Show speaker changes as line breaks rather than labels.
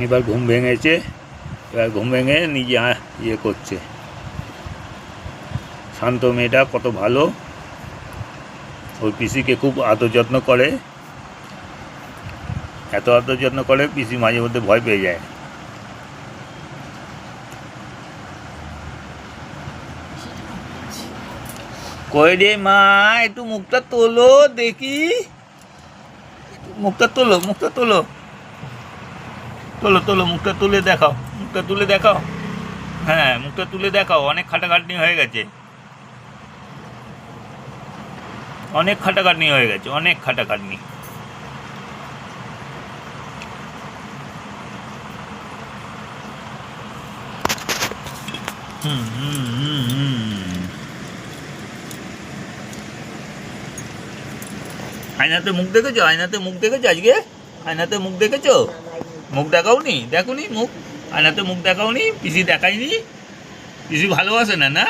এবার ঘুম ভেঙেছে, এবার ঘুম ভেঙে নিজে ইয়ে করছে। শান্ত মেয়েটা কত ভালো, ওই পিসিকে খুব আদর যত্ন করে, এত আদর যত্ন করে পিসি মাঝে মধ্যে ভয় পেয়ে যায়। কই রে মা, একটু মুখটা তোলো দেখি, মুখটা তোলো, মুখটা তোলো, তোলো তোলো, মুখটা তুলে দেখাও, মুখটা তুলে দেখাও। হ্যাঁ, মুখটা তুলে দেখাও, অনেক খাটাখাটনি হয়ে গেছে, অনেক খাটাখাটনি হয়ে গেছে, অনেক খাটাখাটনি। হুম হুম হুম হুম। আয়নাতে মুখ দেখেছো? আয়নাতে মুখ দেখেছো আজকে? আয়নাতে মুখ দেখেছো? মুখ দেখাওনি? দেখোনি মুখ? আয়নাতে মুখ দেখাওনি? পিসি দেখায়নি? পিসি ভালোবাসে না, না?